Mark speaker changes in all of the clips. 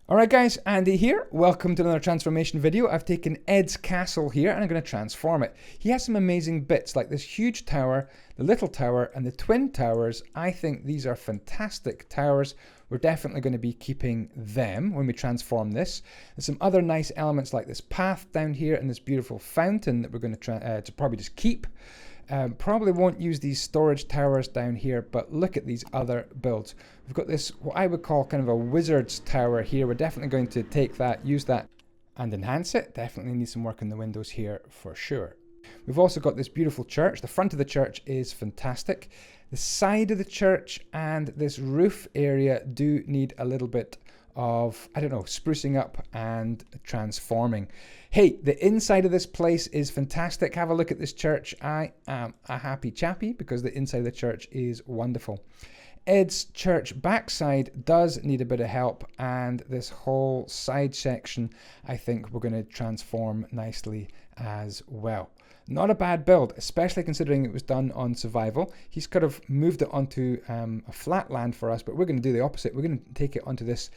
Speaker 1: Alright guys, Andy here. Welcome to another transformation video. I've taken Ed's castle here and I'm going to transform it. He has some amazing bits like this huge tower, the little tower and the twin towers. I think these are fantastic towers. We're definitely going to be keeping them when we transform this. There's some other nice elements like this path down here and this beautiful fountain that we're going to probably just keep. Probably won't use these storage towers down here, but look at these other builds. We've got this, what I would call kind of a wizard's tower here. We're definitely going to take that, use that and enhance it. Definitely need some work in the windows here for sure. We've also got this beautiful church. The front of the church is fantastic. The side of the church and this roof area do need a little bit of, I don't know, sprucing up and transforming. Hey, the inside of this place is fantastic. Have a look at this church. I am a happy chappy because the inside of the church is wonderful. Ed's church backside does need a bit of help, and this whole side section I think we're going to transform nicely as well. Not a bad build, especially considering it was done on survival. He's kind of moved it onto a flat land for us, but we're going to do the opposite. We're going to take it onto this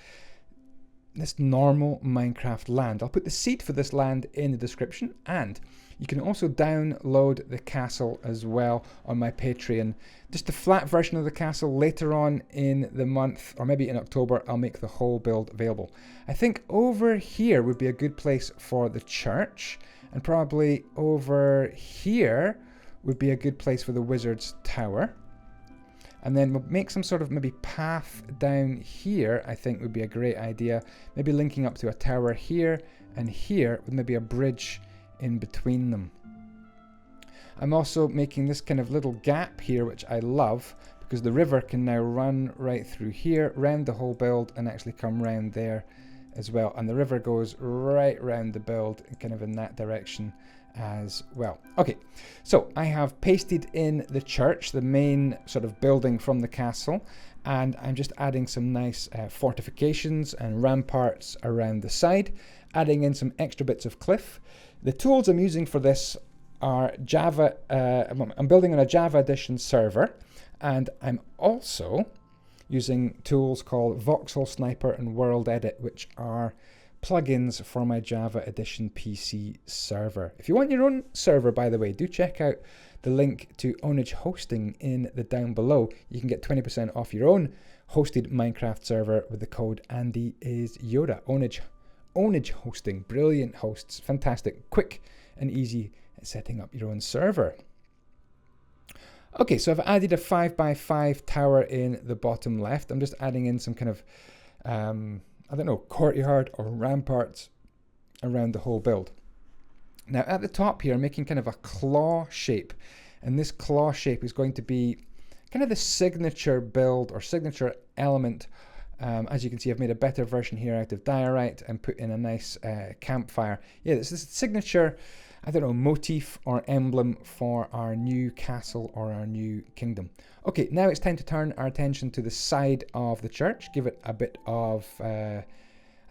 Speaker 1: normal Minecraft land. I'll put the seed for this land in the description, and you can also download the castle as well on my Patreon. Just a flat version of the castle. Later on in the month, or maybe in October, I'll make the whole build available. I think over here would be a good place for the church, and probably over here would be a good place for the wizard's tower. And then we'll make some sort of maybe path down here, I think would be a great idea. Maybe linking up to a tower here and here with maybe a bridge in between them. I'm also making this kind of little gap here, which I love, because the river can now run right through here, round the whole build, and actually come round there as well. And the river goes right round the build, kind of in that direction as well. Okay, so I have pasted in the church, the main sort of building from the castle, and I'm just adding some nice fortifications and ramparts around the side, adding in some extra bits of cliff. The tools I'm using for this are Java, I'm building on a Java Edition server, and I'm also using tools called Voxel Sniper and World Edit, which are plugins for my Java Edition PC server. If you want your own server, by the way, do check out the link to Onage Hosting in the down below. You can get 20% off your own hosted Minecraft server with the code andyisyoda. Onage Hosting, brilliant hosts, fantastic, quick and easy at setting up your own server. Okay, so I've added a 5x5 tower in the bottom left. I'm just adding in some kind of I don't know, courtyard or ramparts around the whole build. Now at the top here, I'm making kind of a claw shape, and this claw shape is going to be kind of the signature build or signature element. As you can see, I've made a better version here out of diorite and put in a nice campfire. Yeah, this is the signature, I don't know, motif or emblem for our new castle or our new kingdom. Okay, now it's time to turn our attention to the side of the church. Give it a bit of, I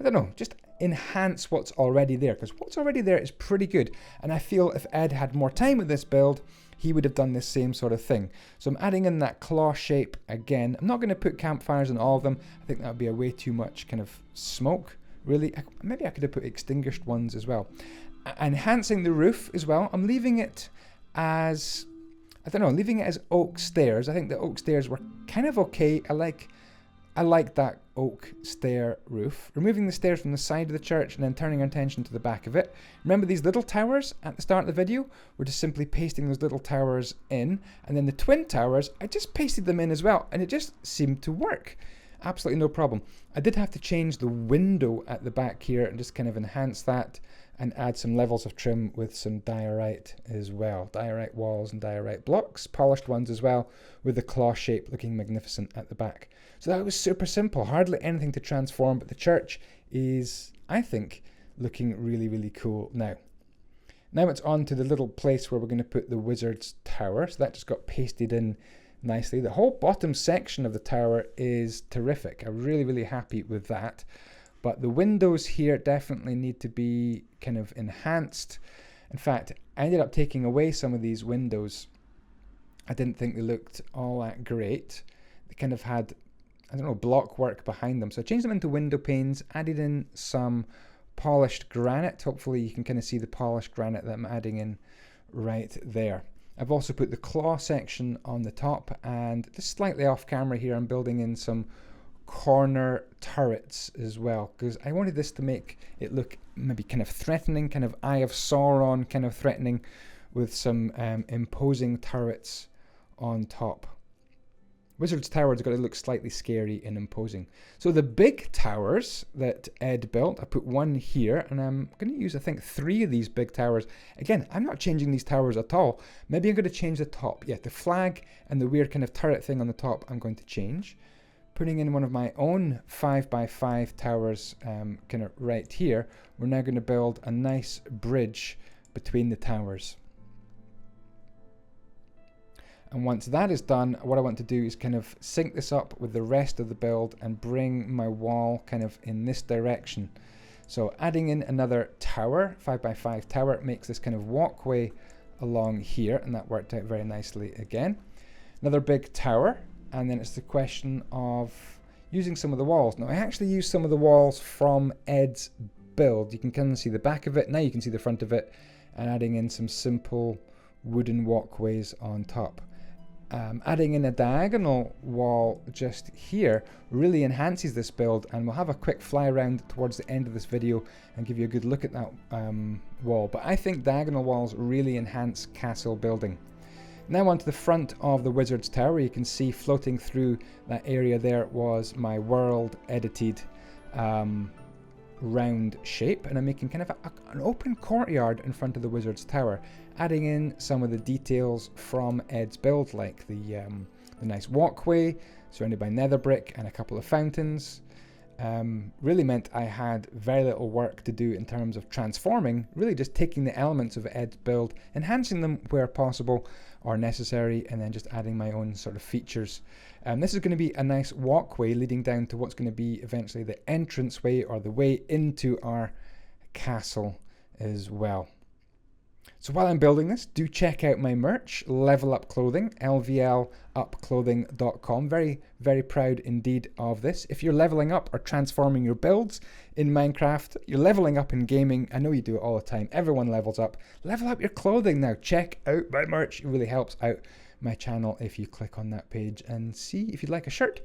Speaker 1: don't know, just enhance what's already there, because what's already there is pretty good. And I feel if Ed had more time with this build, he would have done this same sort of thing. So I'm adding in that claw shape again. I'm not going to put campfires on all of them. I think that would be a way too much kind of smoke, really. Maybe I could have put extinguished ones as well. Enhancing the roof as well. I'm leaving it as, I don't know, leaving it as oak stairs. I think the oak stairs were kind of okay. I like that oak stair roof. Removing the stairs from the side of the church and then turning our attention to the back of it. Remember these little towers at the start of the video? We're just simply pasting those little towers in. And then the twin towers, I just pasted them in as well. And it just seemed to work. Absolutely no problem. I did have to change the window at the back here and just kind of enhance that and add some levels of trim with some diorite as well. Diorite walls and diorite blocks, polished ones as well, with the claw shape looking magnificent at the back. So that was super simple, hardly anything to transform, but the church is, I think, looking really, really cool now. Now it's on to the little place where we're going to put the wizard's tower. So that just got pasted in nicely. The whole bottom section of the tower is terrific. I'm really, really happy with that. But the windows here definitely need to be kind of enhanced. In fact, I ended up taking away some of these windows. I didn't think they looked all that great. They kind of had I don't know, block work behind them. So I changed them into window panes, added in some polished granite. Hopefully you can kind of see the polished granite that I'm adding in right there. I've also put the claw section on the top, and just slightly off camera here, I'm building in some corner turrets as well, because I wanted this to make it look maybe kind of threatening, kind of Eye of Sauron kind of threatening, with some imposing turrets on top. Wizard's Tower's got to look slightly scary and imposing. So the big towers that Ed built, I put one here, and I'm going to use, I think, 3 of these big towers. Again, I'm not changing these towers at all. Maybe I'm going to change the top. Yeah, the flag and the weird kind of turret thing on the top, I'm going to change. Putting in one of my own 5x5 towers kind of right here, we're now going to build a nice bridge between the towers. And once that is done, what I want to do is kind of sync this up with the rest of the build and bring my wall kind of in this direction. So adding in another tower, 5x5 tower, makes this kind of walkway along here, and that worked out very nicely again. Another big tower, and then it's the question of using some of the walls. Now I actually used some of the walls from Ed's build. You can kind of see the back of it, now you can see the front of it, and adding in some simple wooden walkways on top. Adding in a diagonal wall just here really enhances this build, and we'll have a quick fly around towards the end of this video and give you a good look at that wall. But I think diagonal walls really enhance castle building. Now onto the front of the Wizard's Tower. You can see floating through that area there was my world edited round shape, and I'm making kind of an open courtyard in front of the Wizard's Tower, adding in some of the details from Ed's build, like the nice walkway surrounded by nether brick and a couple of fountains. Really meant I had very little work to do in terms of transforming, really just taking the elements of Ed's build, enhancing them where possible or necessary, and then just adding my own sort of features. This is going to be a nice walkway leading down to what's going to be eventually the entranceway or the way into our castle as well. So while I'm building this, do check out my merch, Level Up Clothing, lvlupclothing.com. Very, very proud indeed of this. If you're leveling up or transforming your builds in Minecraft, you're leveling up in gaming, I know you do it all the time, everyone levels up. Level up your clothing now. Check out my merch. It really helps out my channel if you click on that page and see if you'd like a shirt,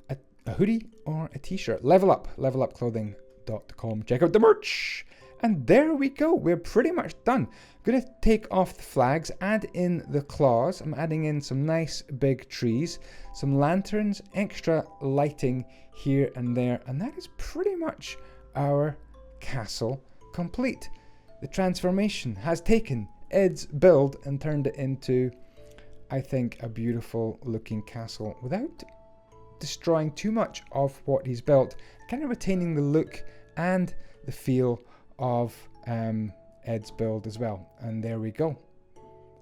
Speaker 1: a hoodie, or a t-shirt. Level up, levelupclothing.com. Check out the merch. And there we go, we're pretty much done. I'm going to take off the flags, add in the claws. I'm adding in some nice big trees, some lanterns, extra lighting here and there, and that is pretty much our castle complete. The transformation has taken Ed's build and turned it into, I think, a beautiful looking castle without destroying too much of what he's built, kind of retaining the look and the feel of Ed's build as well. And there we go,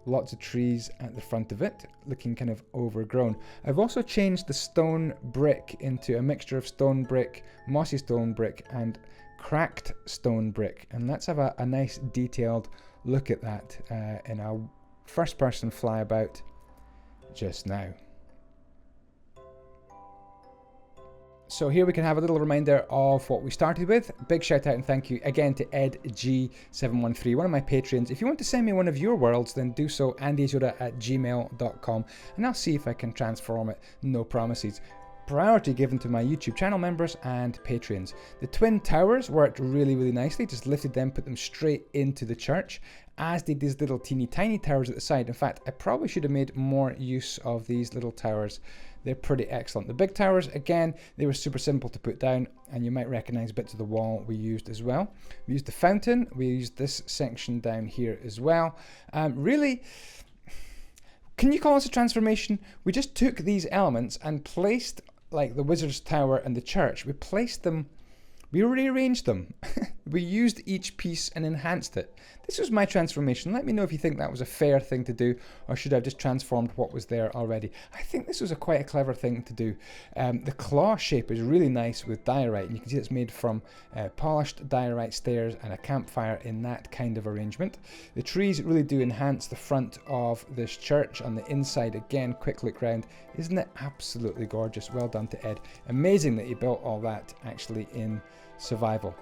Speaker 1: lots of trees at the front of it, looking kind of overgrown. I've also changed the stone brick into a mixture of stone brick, mossy stone brick, and cracked stone brick, and let's have a nice detailed look at that in our first person flyabout just now. So here we can have a little reminder of what we started with. Big shout out and thank you again to EdG713, one of my patrons. If you want to send me one of your worlds, then do so, andyisyoda@gmail.com, and I'll see if I can transform it. No promises. Priority given to my YouTube channel members and patrons. The twin towers worked really, really nicely. Just lifted them, put them straight into the church, as did these little teeny tiny towers at the side. In fact, I probably should have made more use of these little towers. They're pretty excellent. The big towers, again, they were super simple to put down, and you might recognize bits of the wall we used as well. We used the fountain, we used this section down here as well. Really, can you call this a transformation? We just took these elements and placed, like the Wizard's Tower and the church, we placed them, we rearranged them. we used each piece and enhanced it. This was my transformation. Let me know if you think that was a fair thing to do, or should I have just transformed what was there already. I think this was quite a clever thing to do. The claw shape is really nice with diorite, and you can see it's made from polished diorite stairs and a campfire in that kind of arrangement. The trees really do enhance the front of this church. On the inside, again, quick look round. Isn't it absolutely gorgeous? Well done to Ed. Amazing that he built all that actually in survival.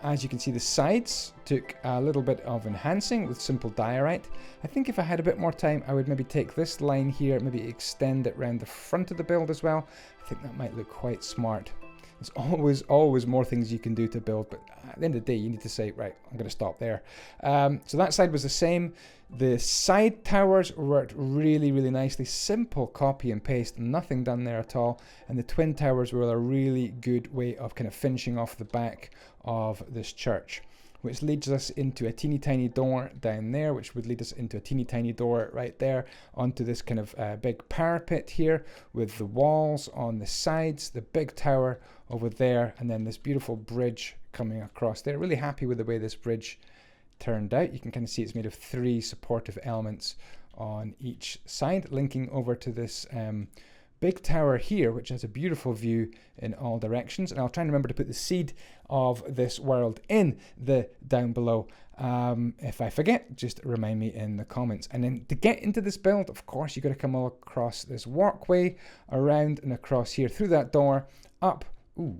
Speaker 1: As you can see, the sides took a little bit of enhancing with simple diorite. I think if I had a bit more time, I would maybe take this line here, maybe extend it around the front of the build as well. I think that might look quite smart. There's always more things you can do to build, but at the end of the day, you need to say, right, I'm going to stop there. So that side was the same. The side towers worked really, really nicely. Simple copy and paste, nothing done there at all. And the twin towers were a really good way of kind of finishing off the back of this church, which leads us into a teeny tiny door down there, which would lead us into a teeny tiny door right there onto this kind of big parapet here with the walls on the sides, the big tower over there, and then this beautiful bridge coming across there. Really happy with the way this bridge turned out. You can kind of see it's made of 3 supportive elements on each side, linking over to this big tower here, which has a beautiful view in all directions. And I'll try and remember to put the seed of this world in the down below. If I forget, just remind me in the comments. And then to get into this build, of course, you've got to come all across this walkway, around and across here, through that door, up. Ooh,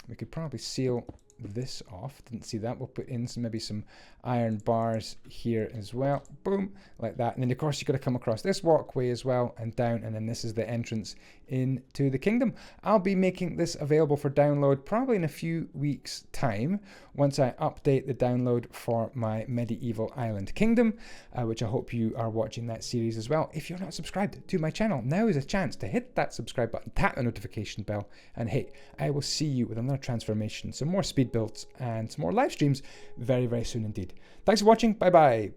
Speaker 1: we could probably seal this off. Didn't see that. We'll put in maybe some iron bars here as well. Boom, like that. And then of course you've got to come across this walkway as well and down, and then this is the entrance into the kingdom. I'll be making this available for download probably in a few weeks time once I update the download for my medieval island kingdom, which I hope you are watching that series as well. If you're not subscribed to my channel, now is a chance to hit that subscribe button, tap the notification bell, and hey, I will see you with another transformation, some more speed builds and some more live streams very, very soon indeed. Thanks for watching. Bye bye.